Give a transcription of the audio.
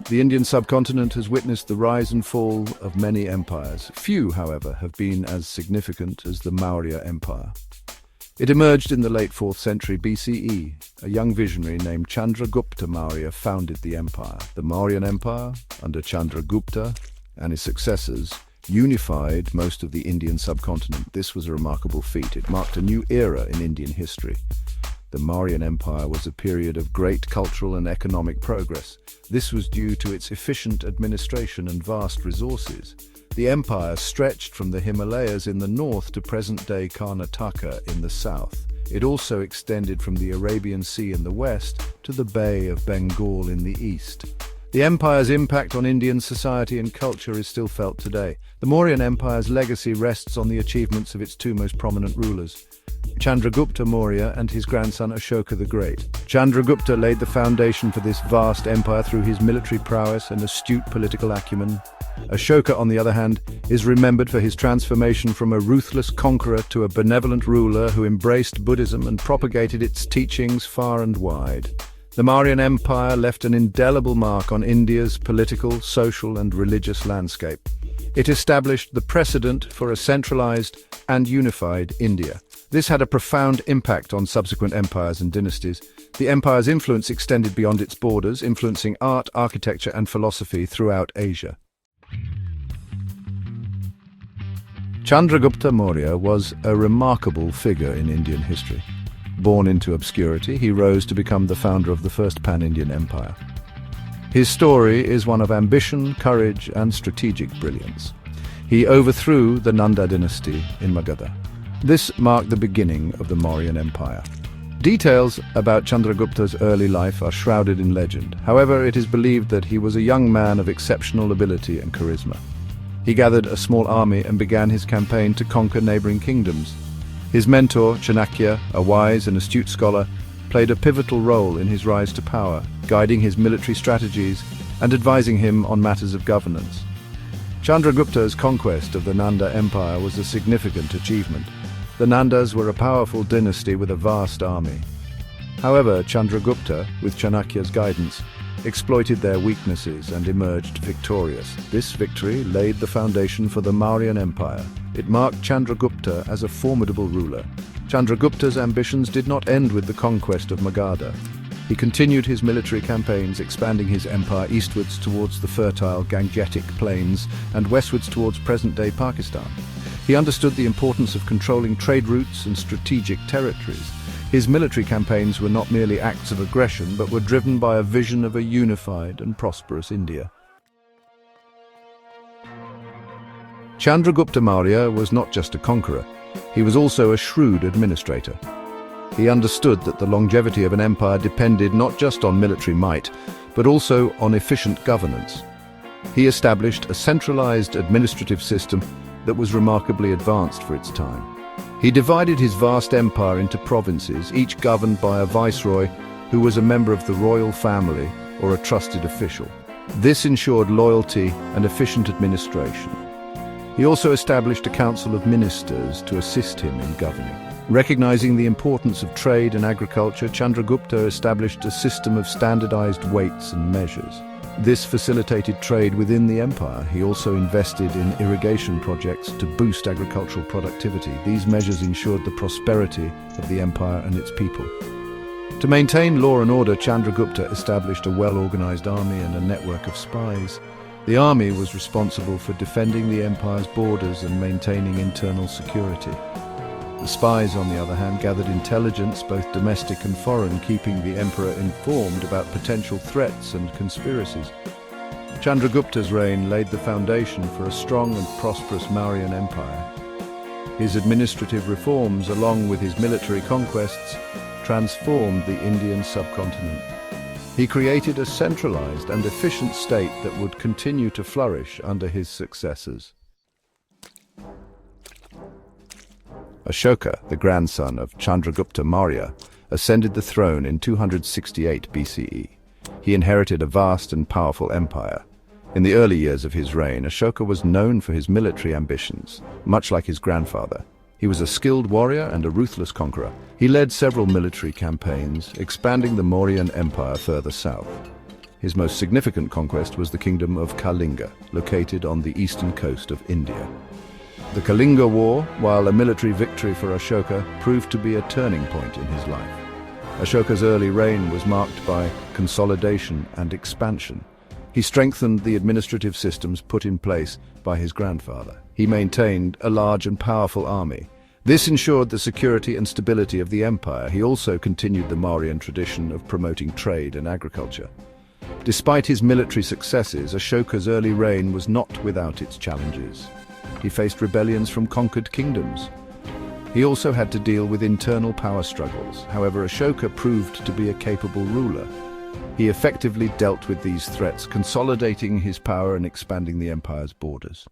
The Indian subcontinent has witnessed the rise and fall of many empires. Few, however, have been as significant as the Maurya Empire. It emerged in the late 4th century BCE. A young visionary named Chandragupta Maurya founded the empire. The Mauryan Empire, under Chandragupta and his successors, unified most of the Indian subcontinent. This was a remarkable feat. It marked a new era in Indian history. The Mauryan Empire was a period of great cultural and economic progress. This was due to its efficient administration and vast resources. The empire stretched from the Himalayas in the north to present-day Karnataka in the south. It also extended from the Arabian Sea in the west to the Bay of Bengal in the east. The empire's impact on Indian society and culture is still felt today. The Mauryan Empire's legacy rests on the achievements of its two most prominent rulers, Chandragupta Maurya and his grandson Ashoka the Great. Chandragupta laid the foundation for this vast empire through his military prowess and astute political acumen. Ashoka, on the other hand, is remembered for his transformation from a ruthless conqueror to a benevolent ruler who embraced Buddhism and propagated its teachings far and wide. The Mauryan Empire left an indelible mark on India's political, social, and religious landscape. It established the precedent for a centralized and unified India. This had a profound impact on subsequent empires and dynasties. The empire's influence extended beyond its borders, influencing art, architecture, and philosophy throughout Asia. Chandragupta Maurya was a remarkable figure in Indian history. Born into obscurity, he rose to become the founder of the first pan-Indian empire. His story is one of ambition, courage, and strategic brilliance. He overthrew the Nanda dynasty in Magadha. This marked the beginning of the Mauryan Empire. Details about Chandragupta's early life are shrouded in legend. However, it is believed that he was a young man of exceptional ability and charisma. He gathered a small army and began his campaign to conquer neighboring kingdoms. His mentor, Chanakya, a wise and astute scholar, played a pivotal role in his rise to power, guiding his military strategies and advising him on matters of governance. Chandragupta's conquest of the Nanda Empire was a significant achievement. The Nandas were a powerful dynasty with a vast army. However, Chandragupta, with Chanakya's guidance, exploited their weaknesses and emerged victorious. This victory laid the foundation for the Mauryan Empire. It marked Chandragupta as a formidable ruler. Chandragupta's ambitions did not end with the conquest of Magadha. He continued his military campaigns, expanding his empire eastwards towards the fertile Gangetic plains and westwards towards present-day Pakistan. He understood the importance of controlling trade routes and strategic territories. His military campaigns were not merely acts of aggression, but were driven by a vision of a unified and prosperous India. Chandragupta Maurya was not just a conqueror, he was also a shrewd administrator. He understood that the longevity of an empire depended not just on military might, but also on efficient governance. He established a centralized administrative system that was remarkably advanced for its time. He divided his vast empire into provinces, each governed by a viceroy who was a member of the royal family or a trusted official. This ensured loyalty and efficient administration. He also established a council of ministers to assist him in governing. Recognizing the importance of trade and agriculture, Chandragupta established a system of standardized weights and measures. This facilitated trade within the empire. He also invested in irrigation projects to boost agricultural productivity. These measures ensured the prosperity of the empire and its people. To maintain law and order, Chandragupta established a well-organized army and a network of spies. The army was responsible for defending the empire's borders and maintaining internal security. The spies, on the other hand, gathered intelligence, both domestic and foreign, keeping the emperor informed about potential threats and conspiracies. Chandragupta's reign laid the foundation for a strong and prosperous Mauryan empire. His administrative reforms, along with his military conquests, transformed the Indian subcontinent. He created a centralized and efficient state that would continue to flourish under his successors. Ashoka, the grandson of Chandragupta Maurya, ascended the throne in 268 BCE. He inherited a vast and powerful empire. In the early years of his reign, Ashoka was known for his military ambitions, much like his grandfather. He was a skilled warrior and a ruthless conqueror. He led several military campaigns, expanding the Mauryan Empire further south. His most significant conquest was the kingdom of Kalinga, located on the eastern coast of India. The Kalinga War, while a military victory for Ashoka, proved to be a turning point in his life. Ashoka's early reign was marked by consolidation and expansion. He strengthened the administrative systems put in place by his grandfather. He maintained a large and powerful army. This ensured the security and stability of the empire. He also continued the Mauryan tradition of promoting trade and agriculture. Despite his military successes, Ashoka's early reign was not without its challenges. He faced rebellions from conquered kingdoms. He also had to deal with internal power struggles. However, Ashoka proved to be a capable ruler. He effectively dealt with these threats, consolidating his power and expanding the empire's borders.